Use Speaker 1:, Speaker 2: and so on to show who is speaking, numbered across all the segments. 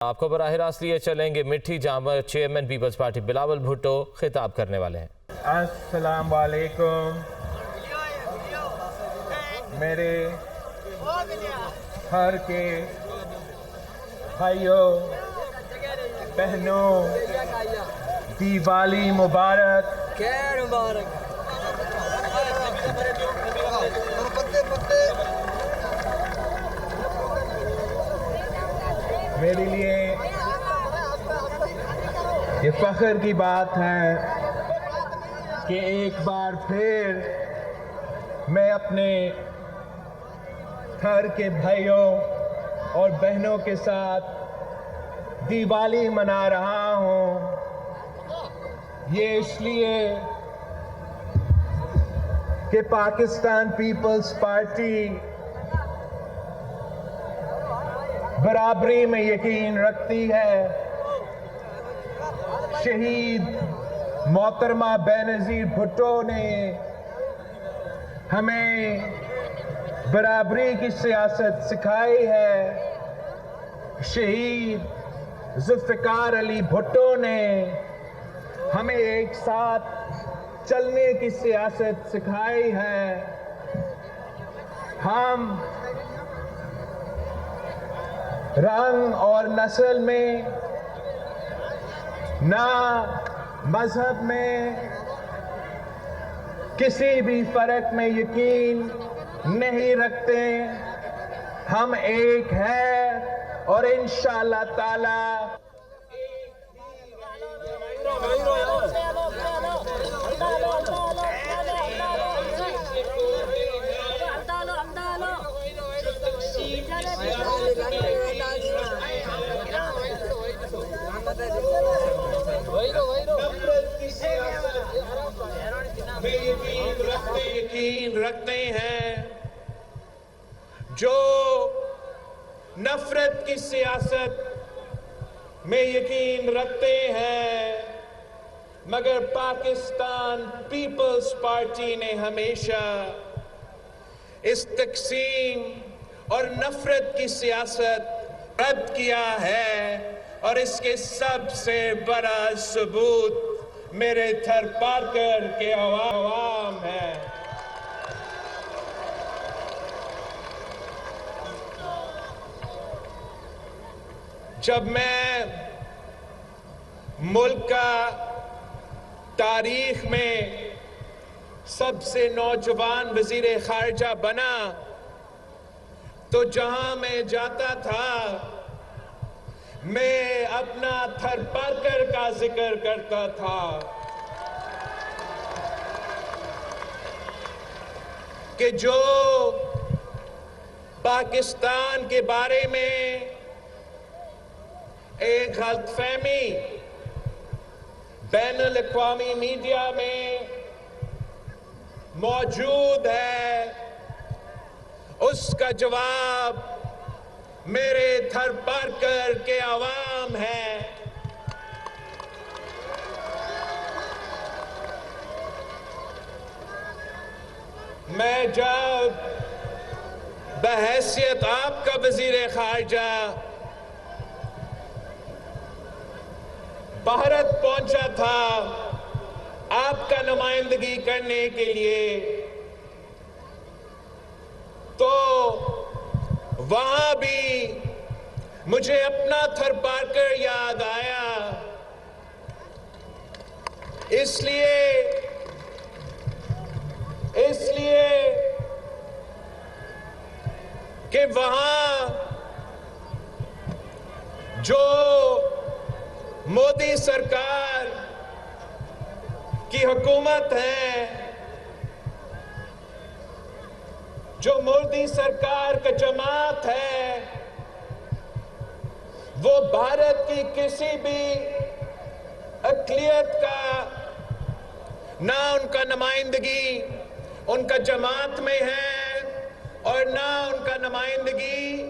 Speaker 1: آپ کو براہ راست لیے چلیں گے مٹھی جامع چیئرمین پیپلز پارٹی بلاول بھٹو خطاب کرنے والے ہیں۔
Speaker 2: السلام علیکم میرے گھر کے بھائیوں بہنوں، دیوالی مبارک۔ میرے لیے یہ فخر کی بات ہے کہ ایک بار پھر میں اپنے گھر کے بھائیوں اور بہنوں کے ساتھ دیوالی منا رہا ہوں۔ یہ اس لیے کہ پاکستان پیپلز پارٹی برابری میں یقین رکھتی ہے۔ شہید محترمہ بینظیر بھٹو نے ہمیں برابری کی سیاست سکھائی ہے۔ شہید ذوالفقار علی بھٹو نے ہمیں ایک ساتھ چلنے کی سیاست سکھائی ہے۔ ہم رنگ اور نسل میں، نہ مذہب میں، کسی بھی فرق میں یقین نہیں رکھتے۔ ہم ایک ہیں اور انشاءاللہ تعالی یقین رکھتے ہیں۔ جو نفرت کی سیاست میں یقین رکھتے ہیں، مگر پاکستان پیپلز پارٹی نے ہمیشہ اس تقسیم اور نفرت کی سیاست رد کیا ہے، اور اس کے سب سے بڑا ثبوت میرے تھر پارکر کے عوام ہے۔ جب میں ملک کا تاریخ میں سب سے نوجوان وزیر خارجہ بنا تو جہاں میں جاتا تھا میں اپنا تھر پارکر کا ذکر کرتا تھا کہ جو پاکستان کے بارے میں ایک غلط فہمی بین الاقوامی میڈیا میں موجود ہے، اس کا جواب میرے تھر پارکر کے عوام ہے۔ میں جب بحیثیت آپ کا وزیر خارجہ بھارت پہنچا تھا آپ کا نمائندگی کرنے کے لیے، تو وہاں بھی مجھے اپنا تھر پارکر یاد آیا، اس لیے کہ وہاں جو مودی سرکار کی حکومت ہے، جو مودی سرکار کا جماعت ہے، وہ بھارت کی کسی بھی اقلیت کا نہ ان کا نمائندگی ان کا جماعت میں ہے، اور نہ ان کا نمائندگی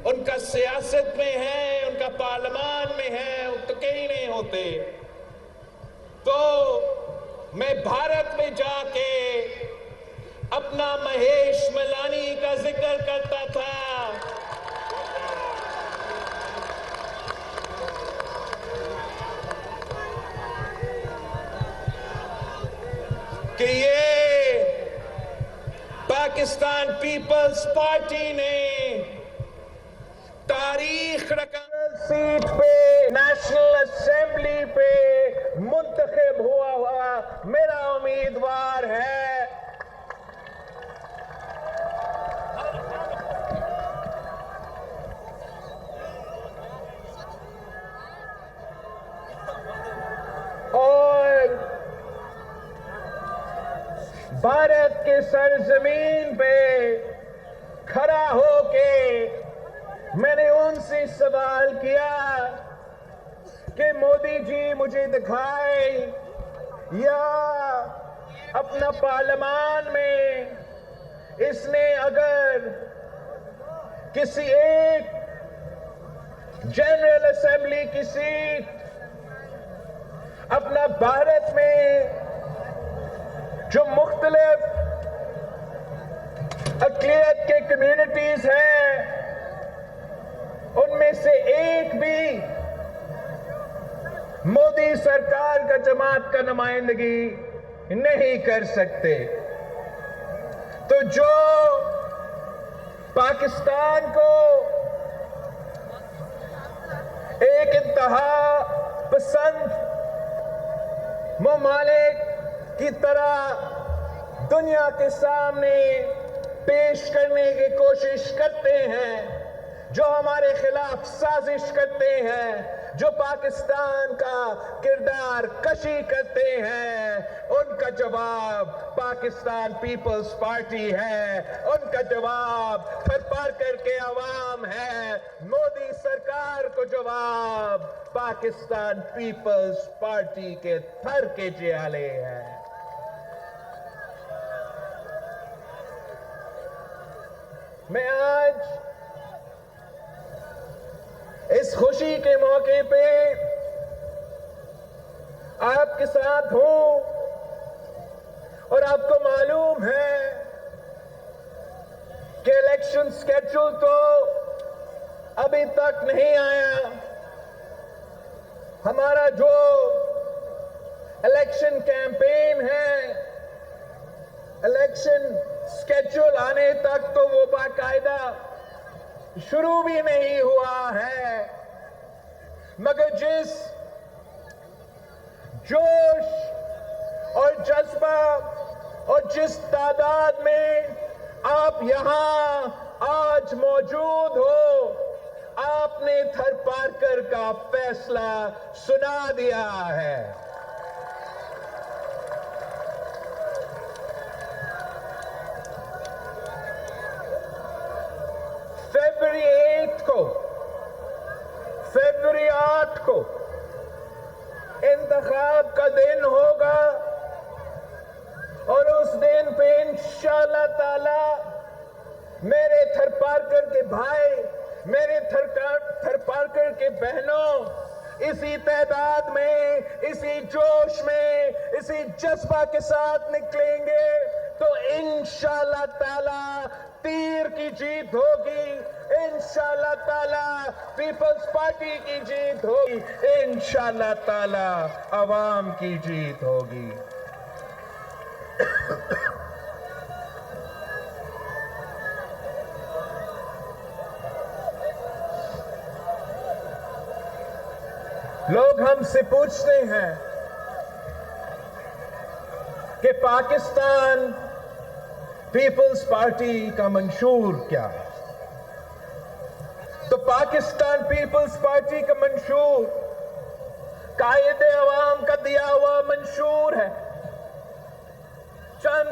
Speaker 2: ان کا سیاست میں ہے، ان کا پارلیمان میں ہے، وہ تو کہیں نہیں ہوتے۔ تو میں بھارت میں جا کے اپنا مہیش ملانی کا ذکر کرتا تھا، کہ یہ پاکستان پیپلز پارٹی نے تاریخ رقم سیٹ پہ نیشنل اسمبلی پہ منتخب ہوا میرا امیدوار ہے. اور بھارت کے سرزمین پہ کھڑا ہو کے میں نے ان سے سوال کیا کہ مودی جی مجھے دکھائے یا اپنا پارلیمان میں اس نے اگر کسی ایک جنرل اسمبلی کی سیٹ اپنا بھارت میں جو مختلف اقلیت کے کمیونٹیز ہیں ان میں سے ایک بھی مودی سرکار کا جماعت کا نمائندگی نہیں کر سکتے تو جو پاکستان کو ایک انتہا پسند ممالک کی طرح دنیا کے سامنے پیش کرنے کی کوشش کرتے ہیں جو ہمارے خلاف سازش کرتے ہیں جو پاکستان کا کردار کشی کرتے ہیں ان کا جواب پاکستان پیپلز پارٹی ہے ان کا جواب تھر کر کے عوام ہے مودی سرکار کو جواب پاکستان پیپلز پارٹی کے تھر کے جیالے ہیں. میں آج اس خوشی کے موقع پہ آپ کے ساتھ ہوں اور آپ کو معلوم ہے کہ الیکشن سکیڈول تو ابھی تک نہیں آیا. ہمارا جو الیکشن کیمپین ہے الیکشن سکیڈول آنے تک تو وہ باقاعدہ شروع بھی نہیں ہوا ہے مگر جس جوش اور جذبہ اور جس تعداد میں آپ یہاں آج موجود ہو آپ نے تھر پارکر کا فیصلہ سنا دیا ہے. فیبری 8 کو انتخاب کا دن ہوگا اور اس دن پہ انشاءاللہ تعالی میرے تھر پارکر کے بھائی میرے تھر پارکر کے بہنوں اسی تعداد میں اسی جوش میں اسی جذبہ کے ساتھ نکلیں گے تو انشاءاللہ تعالی تیر کی جیت ہوگی انشاءاللہ تعالی پیپلز پارٹی کی جیت ہوگی انشاءاللہ تعالی عوام کی جیت ہوگی. لوگ ہم سے پوچھتے ہیں کہ پاکستان پیپلز پارٹی کا منشور کیا ہے تو پاکستان پیپلز پارٹی کا منشور قائد عوام کا دیا ہوا منشور ہے. چند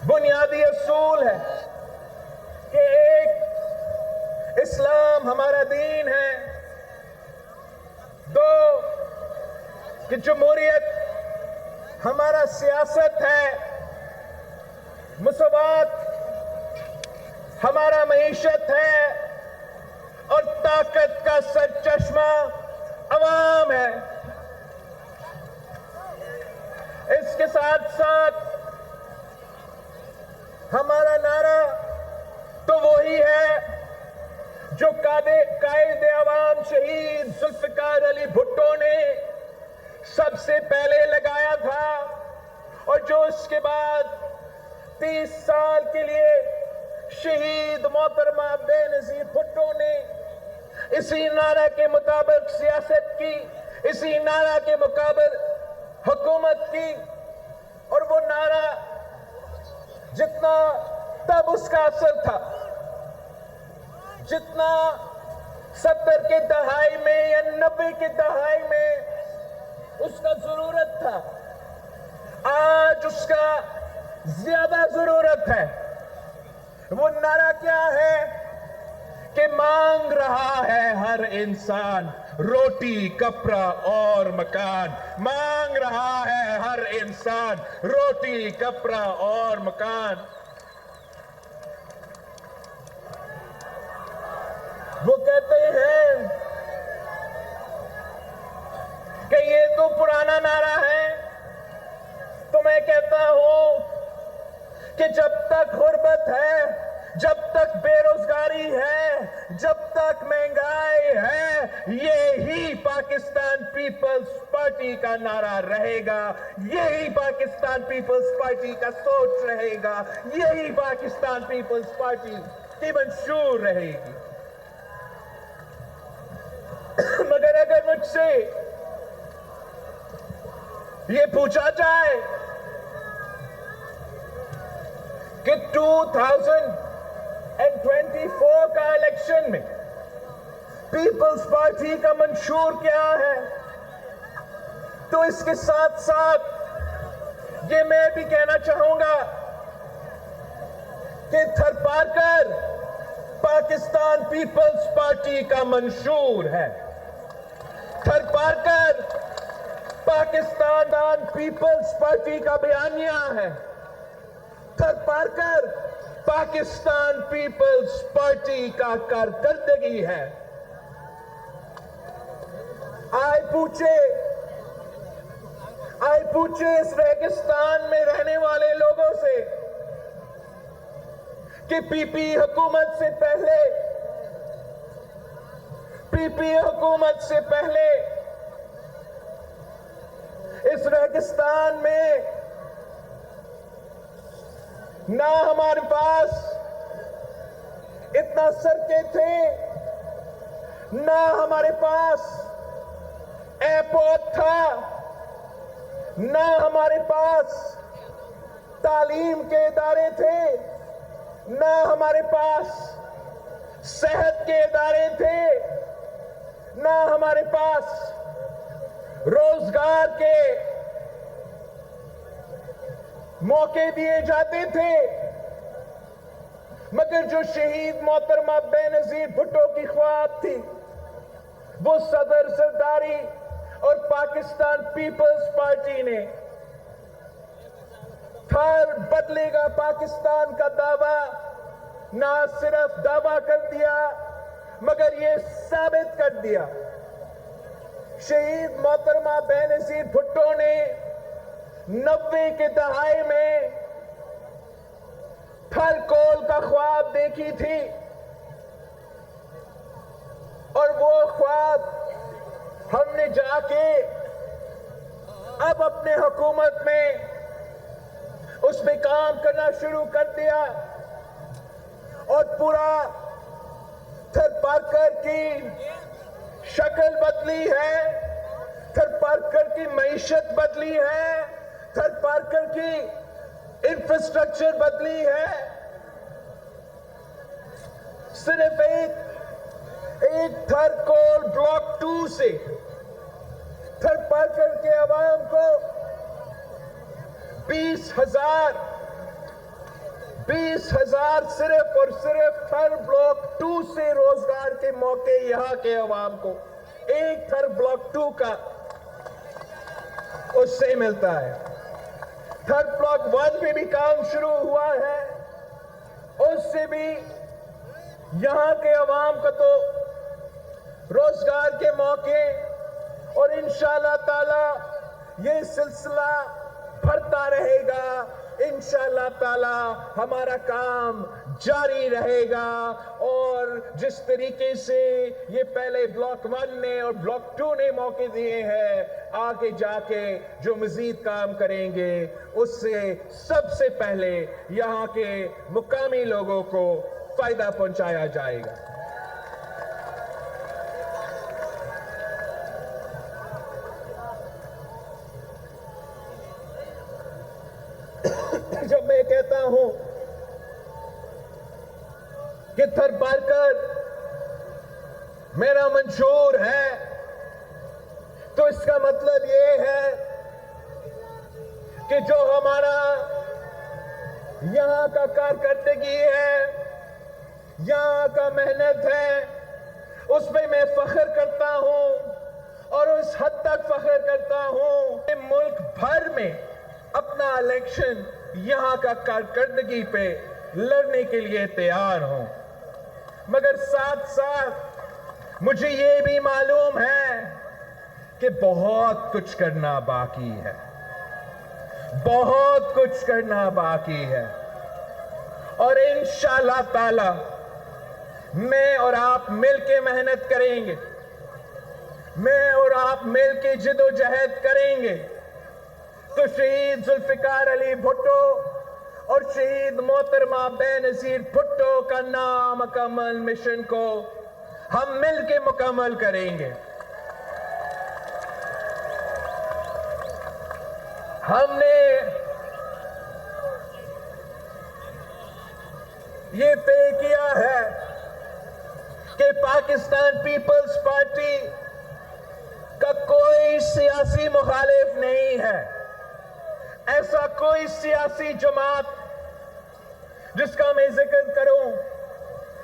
Speaker 2: بنیادی اصول ہے کہ ایک اسلام ہمارا دین ہے, دو کہ جمہوریت ہمارا سیاست ہے, مساوات ہمارا معیشت ہے اور طاقت کا سرچشمہ عوام ہے. اس کے ساتھ ساتھ ہمارا نعرہ تو وہی ہے جو قائد عوام شہید ذوالفقار علی بھٹو نے سب سے پہلے لگایا تھا کے بعد 30 سال کے لیے شہید محترمہ بے-نظیر بھٹو نے اسی نعرہ کے مطابق سیاست کی، اسی نعرہ کے مقابل حکومت کی، اور وہ نعرہ جتنا تب اس کا اثر تھا، جتنا 70 کے دہائی میں یا 90 کے دہائی میں اس کا ضرورت تھا، آج اس کا زیادہ ضرورت ہے۔ وہ نعرہ کیا ہے کہ مانگ رہا ہے ہر انسان روٹی، کپڑا اور مکان، مانگ رہا ہے ہر انسان روٹی، کپڑا اور مکان۔ وہ کہتے ہیں کہ یہ تو پرانا نعرہ ہے، تو میں کہتا ہوں کہ جب تک غربت ہے، جب تک بے روزگاری ہے، جب تک مہنگائی ہے، یہی پاکستان پیپلز پارٹی کا نعرہ رہے گا، یہی پاکستان پیپلز پارٹی کا سوچ رہے گا، یہی پاکستان پیپلز پارٹی کی منشور رہے گی۔ مگر اگر مجھ سے یہ پوچھا جائے کہ 2024 کا الیکشن میں پیپلز پارٹی کا منشور کیا ہے، تو اس کے ساتھ ساتھ یہ میں بھی کہنا چاہوں گا کہ تھرپارکر پاکستان پیپلز پارٹی کا منشور ہے۔ تھرپارکر پاکستان پیپلز پارٹی کا بیانیہ ہے۔ تھرپارکر پاکستان پیپلز پارٹی کا کارکردگی ہے۔ آئے پوچھے اس ریگستان میں رہنے والے لوگوں سے کہ پی پی حکومت سے پہلے اس ریگستان میں نہ ہمارے پاس اتنا سڑکیں تھے، نہ ہمارے پاس ایئرپورٹ تھا، نہ ہمارے پاس تعلیم کے ادارے تھے، نہ ہمارے پاس صحت کے ادارے تھے، نہ ہمارے پاس روزگار کے موقع دیے جاتے تھے۔ مگر جو شہید محترمہ بے-نظیر بھٹو کی خواب تھی، وہ صدر زرداری اور پاکستان پیپلز پارٹی نے تھر بدلے گا پاکستان کا دعویٰ نہ صرف دعویٰ کر دیا مگر یہ ثابت کر دیا۔ شہید محترمہ بے-نظیر بھٹو نے 90 کے دہائی میں پھل کول کا خواب دیکھی تھی، اور وہ خواب ہم نے جا کے اب اپنے حکومت میں اس پہ کام کرنا شروع کر دیا، اور پورا تھرپارکر کی شکل بدلی ہے، تھرپارکر کی معیشت بدلی ہے، تھرپارکر کی انفراسٹرکچر بدلی ہے۔ صرف ایک تھرکول بلاک 2 سے تھرپارکر کے عوام کو 20,000 صرف اور صرف تھر بلاک 2 سے روزگار کے موقع یہاں کے عوام کو ایک تھر بلاک 2 کا اس سے ملتا ہے۔ تھر بلاک 1 پہ بھی کام شروع ہوا ہے، اس سے بھی یہاں کے عوام کو تو روزگار کے موقع، اور انشاءاللہ تعالی یہ سلسلہ بڑھتا رہے گا۔ انشاءاللہ تعالی ہمارا کام جاری رہے گا اور جس طریقے سے یہ پہلے بلاک 1 نے اور بلاک 2 نے موقع دیے ہیں آگے جا کے جو مزید کام کریں گے اس سے سب سے پہلے یہاں کے مقامی لوگوں کو فائدہ پہنچایا جائے گا. جب میں کہتا ہوں کہ تھرپارکر میرا منشور ہے تو اس کا مطلب یہ ہے کہ جو ہمارا یہاں کا کارکردگی ہے یہاں کا محنت ہے اس پہ میں فخر کرتا ہوں اور اس حد تک فخر کرتا ہوں کہ ملک بھر میں اپنا الیکشن یہاں کا کارکردگی پہ لڑنے کے لیے تیار ہوں. مگر ساتھ ساتھ مجھے یہ بھی معلوم ہے کہ بہت کچھ کرنا باقی ہے, بہت کچھ کرنا باقی ہے, اور انشاءاللہ تعالی میں اور آپ مل کے محنت کریں گے, میں اور آپ مل کے جد و جہد کریں گے تو شہید ذوالفقار علی بھٹو اور شہید محترمہ بے نظیر بھٹو کا نامکمل مشن کو ہم مل کے مکمل کریں گے. ہم نے یہ طے کیا ہے کہ پاکستان پیپلز پارٹی کا کوئی سیاسی مخالف نہیں ہے. ایسا کوئی سیاسی جماعت جس کا میں ذکر کروں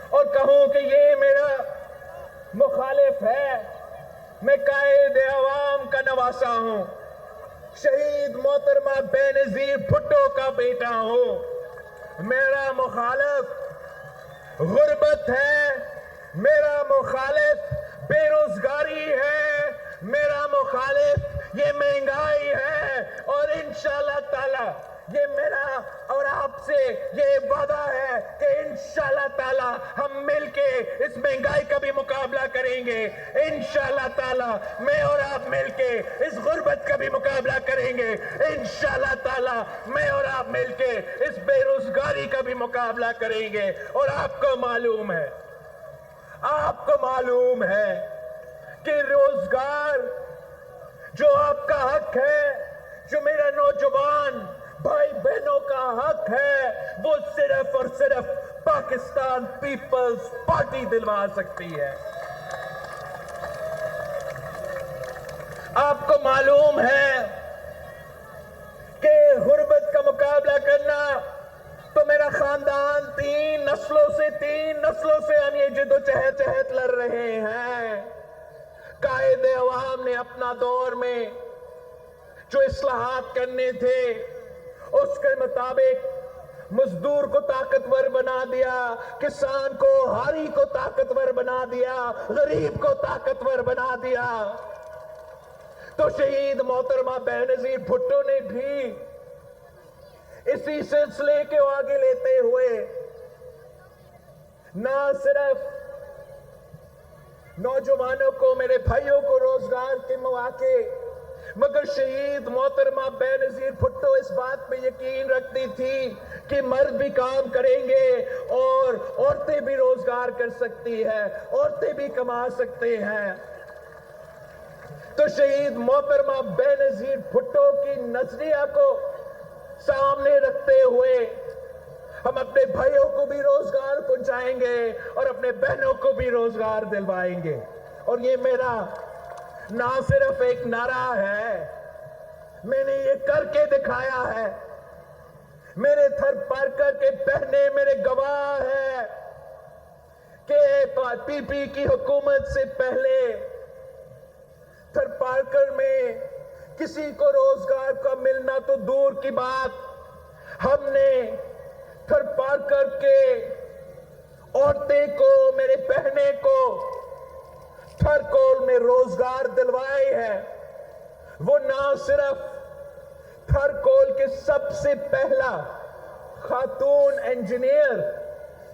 Speaker 2: اور کہوں کہ یہ میرا مخالف ہے. میں قائد عوام کا نواسا ہوں, شہید محترمہ بے نظیر بھٹو کا بیٹا ہوں. میرا مخالف غربت ہے, میرا مخالف بے روزگاری ہے, میرا مخالف یہ مہنگائی ہے, اور انشاءاللہ تعالی یہ میرا اور آپ سے یہ وعدہ ہے کہ انشاءاللہ تعالی ہم مل کے اس مہنگائی کا بھی مقابلہ کریں گے. انشاءاللہ تعالی میں اور آپ مل کے اس غربت کا بھی مقابلہ کریں گے. انشاءاللہ تعالی میں اور آپ مل کے اس بے روزگاری کا بھی مقابلہ کریں گے. اور آپ کو معلوم ہے کہ روزگار جو آپ کا حق ہے, جو میرا نوجوان بھائی بہنوں کا حق ہے, وہ صرف اور صرف پاکستان پیپلز پارٹی دلوا سکتی ہے. آپ کو معلوم ہے کہ غربت کا مقابلہ کرنا تو میرا خاندان 3 نسلوں سے ہم یہ جد و جہد لڑ رہے ہیں. قائد عوام نے اپنا دور میں جو اصلاحات کرنے تھے اس کے مطابق مزدور کو طاقتور بنا دیا, کسان کو ہاری کو طاقتور بنا دیا, غریب کو طاقتور بنا دیا. تو شہید محترمہ بے نظیر بھٹو نے بھی اسی سلسلے کے آگے لیتے ہوئے نہ صرف نوجوانوں کو, میرے بھائیوں کو روزگار کے مواقع, مگر شہید محترمہ بے نظیر بھٹو اس بات پہ یقین رکھتی تھی کہ مرد بھی کام کریں گے اور عورتیں بھی روزگار کر سکتی ہیں, عورتیں بھی کما سکتے ہیں. تو شہید محترمہ بے نظیر بھٹو کی نظریہ کو سامنے رکھتے ہوئے ہم اپنے بھائیوں کو بھی روزگار پہنچائیں گے اور اپنے بہنوں کو بھی روزگار دلوائیں گے. اور یہ میرا نہ صرف ایک نعرہ ہے, میں نے یہ کر کے دکھایا ہے. میرے تھرپارکر کے بہنیں میرے گواہ ہیں کہ پی پی کی حکومت سے پہلے تھرپارکر میں کسی کو روزگار کا ملنا تو دور کی بات, ہم نے تھرپارکر کے عورتیں کو, میرے بہنیں کو تھرکول میں روزگار دلوائے ہیں. وہ نہ صرف تھرکول کے سب سے پہلا خاتون انجینئر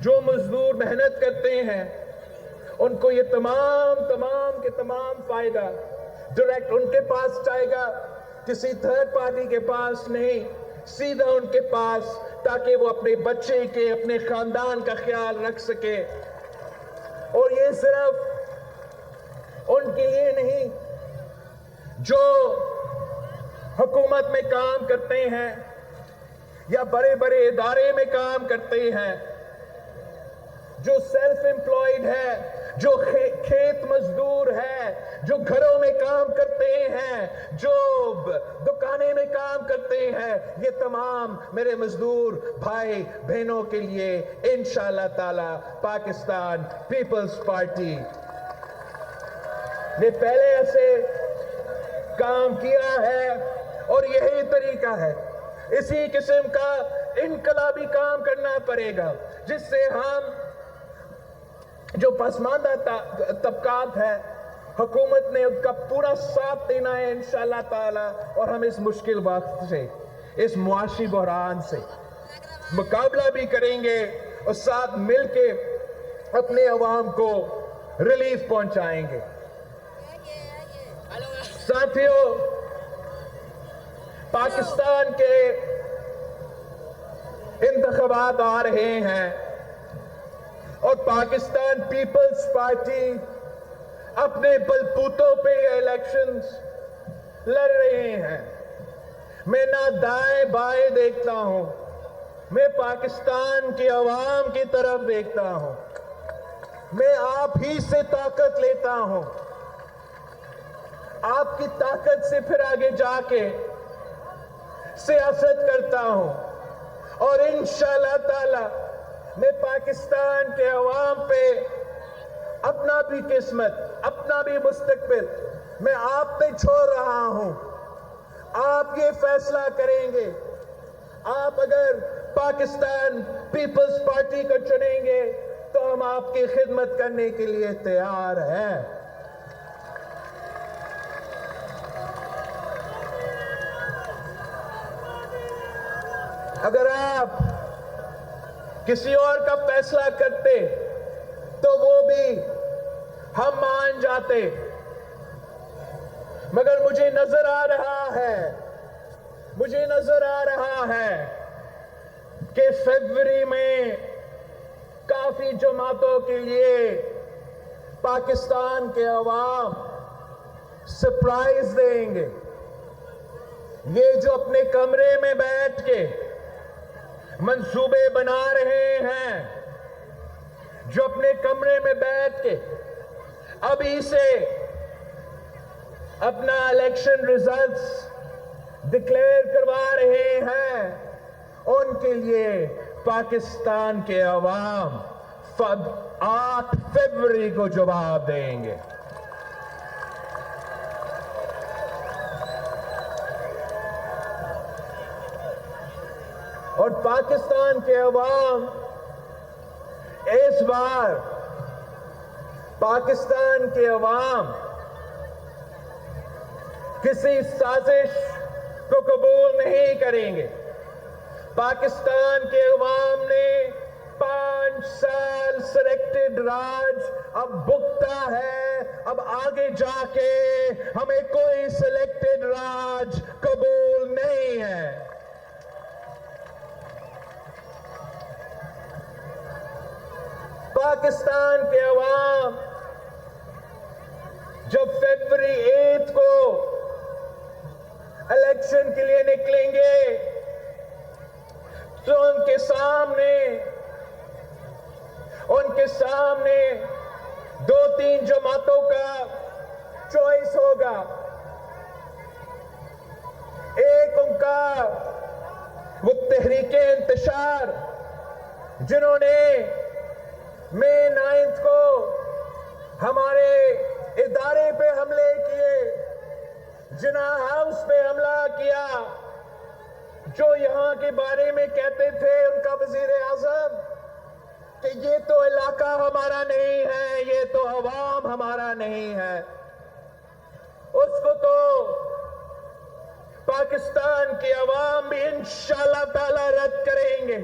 Speaker 2: جو مزدور محنت کرتے ہیں ان کو یہ تمام کے تمام فائدہ ڈائریکٹ ان کے پاس جائے گا، کسی تھرڈ پارٹی کے پاس نہیں، سیدھا ان کے پاس، تاکہ وہ اپنے بچے کے، اپنے خاندان کا خیال رکھ سکے۔ اور یہ صرف ان کے لیے نہیں جو حکومت میں کام کرتے ہیں یا بڑے بڑے ادارے میں کام کرتے ہیں، جو سیلف امپلائڈ ہے، جو کھیت مزدور ہے، جو گھروں میں کام کرتے ہیں، جو دکانیں میں کام کرتے ہیں، یہ تمام میرے مزدور بھائی بہنوں کے لیے انشاءاللہ تعالی پاکستان پیپلز پارٹی نے پہلے ایسے کام کیا ہے اور یہی طریقہ ہے۔ اسی قسم کا انقلابی کام کرنا پڑے گا جس سے ہم جو پسماندہ طبقات ہے، حکومت نے ان کا پورا ساتھ دینا ہے انشاءاللہ تعالی، اور ہم اس مشکل وقت سے، اس معاشی بحران سے مقابلہ بھی کریں گے اور ساتھ مل کے اپنے عوام کو ریلیف پہنچائیں گے۔ ساتھیوں، پاکستان کے انتخابات آ رہے ہیں اور پاکستان پیپلز پارٹی اپنے بلبوتوں پہ یہ الیکشنز لڑ رہے ہیں۔ میں نہ دائیں بائیں دیکھتا ہوں، میں پاکستان کی عوام کی طرف دیکھتا ہوں، میں آپ ہی سے طاقت لیتا ہوں، آپ کی طاقت سے پھر آگے جا کے سیاست کرتا ہوں، اور انشاءاللہ تعالی میں پاکستان کے عوام پہ اپنا بھی قسمت، اپنا بھی مستقبل میں آپ پہ چھوڑ رہا ہوں۔ آپ یہ فیصلہ کریں گے، آپ اگر پاکستان پیپلز پارٹی کو چنیں گے تو ہم آپ کی خدمت کرنے کے لیے تیار ہیں۔ اگر آپ کسی اور کا فیصلہ کرتے تو وہ بھی ہم مان جاتے، مگر مجھے نظر آ رہا ہے کہ فروری میں کافی جماعتوں کے لیے پاکستان کے عوام سرپرائز دیں گے۔ یہ جو اپنے کمرے میں بیٹھ کے منصوبے بنا رہے ہیں، جو اپنے کمرے میں بیٹھ کے ابھی سے اپنا الیکشن ریزلٹس ڈکلیئر کروا رہے ہیں، ان کے لیے پاکستان کے عوام 8 فروری کو جواب دیں گے۔ اور پاکستان کے عوام اس بار پاکستان کے عوام کسی سازش کو قبول نہیں کریں گے۔ پاکستان کے عوام نے 5 سال سلیکٹڈ راج اب بکتا ہے، اب آگے جا کے ہمیں کوئی سلیکٹڈ راج قبول نہیں ہے۔ پاکستان کے عوام جب فروری 8 کو الیکشن کے لیے نکلیں گے تو ان کے سامنے 2-3 جماعتوں کا چوائس ہوگا۔ ایک ان کا وہ تحریک انتشار جنہوں نے مئی 9 کو ہمارے ادارے پہ حملے کیے، جناح ہاؤس پہ حملہ کیا، جو یہاں کے بارے میں کہتے تھے ان کا وزیر اعظم کہ یہ تو علاقہ ہمارا نہیں ہے، یہ تو عوام ہمارا نہیں ہے، اس کو تو پاکستان کے عوام بھی انشاءاللہ تعالی رد کریں گے۔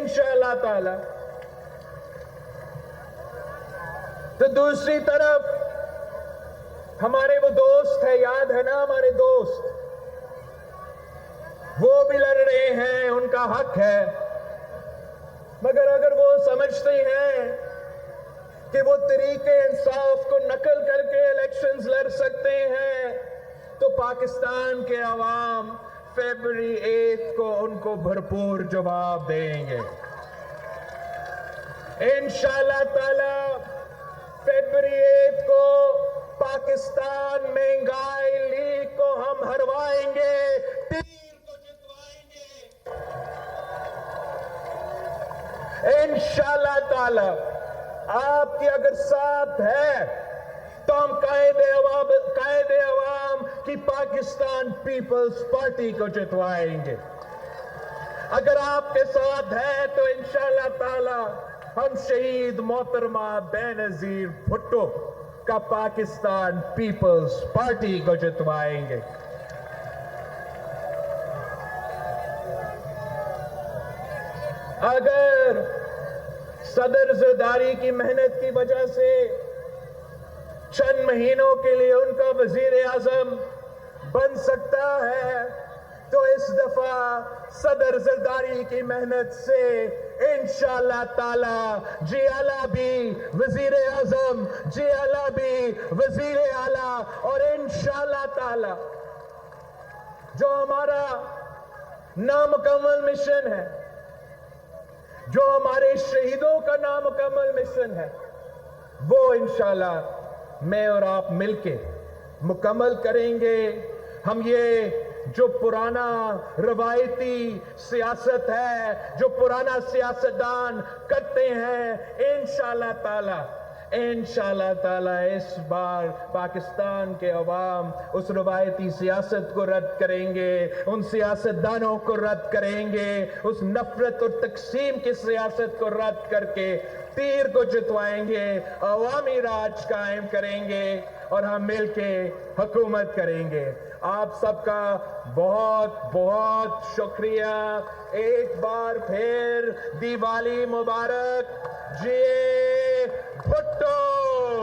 Speaker 2: انشاءاللہ تعالی. تو دوسری طرف ہمارے وہ دوست ہے، یاد ہے نا ہمارے دوست، وہ بھی لڑ رہے ہیں، ان کا حق ہے. مگر اگر وہ سمجھتے ہیں کہ وہ طریقے انصاف کو نقل کر کے الیکشنز لڑ سکتے ہیں، تو پاکستان کے عوام فیبری 8 کو ان کو بھرپور جواب دیں گے انشاءاللہ تعالی. فیبری 8 کو پاکستان مہنگائی لیگ کو ہم ہروائیں گے، تیر کو جتوائیں گے انشاءاللہ تعالی. آپ کی اگر ساتھ ہے تو ہم قائد عوام کی پاکستان پیپلز پارٹی کو جتوائیں گے. اگر آپ کے ساتھ ہے تو انشاءاللہ تعالی ہم شہید محترمہ بینظیر بھٹو کا پاکستان پیپلز پارٹی کو جتوائیں گے. اگر صدر زرداری کی محنت کی وجہ سے چند مہینوں کے لیے ان کا وزیر اعظم بن سکتا ہے، تو اس دفعہ صدر زرداری کی محنت سے انشاءاللہ تعالی جی اعلیٰ بھی وزیر اعظم، جی اعلیٰ بھی وزیر اعلیٰ، اور انشاءاللہ تعالی جو ہمارا نامکمل مشن ہے، جو ہمارے شہیدوں کا نامکمل مشن ہے، وہ انشاءاللہ میں اور آپ مل کے مکمل کریں گے. ہم یہ جو پرانا روایتی سیاست ہے، جو پرانا سیاستدان کرتے ہیں، انشاءاللہ تعالی اس بار پاکستان کے عوام اس روایتی سیاست کو رد کریں گے، ان سیاستدانوں کو رد کریں گے، اس نفرت اور تقسیم کی سیاست کو رد کر کے تیر کو جتوائیں گے، عوامی راج قائم کریں گے اور ہم مل کے حکومت کریں گے. آپ سب کا بہت بہت شکریہ. ایک بار پھر دیوالی مبارک. جی بھٹو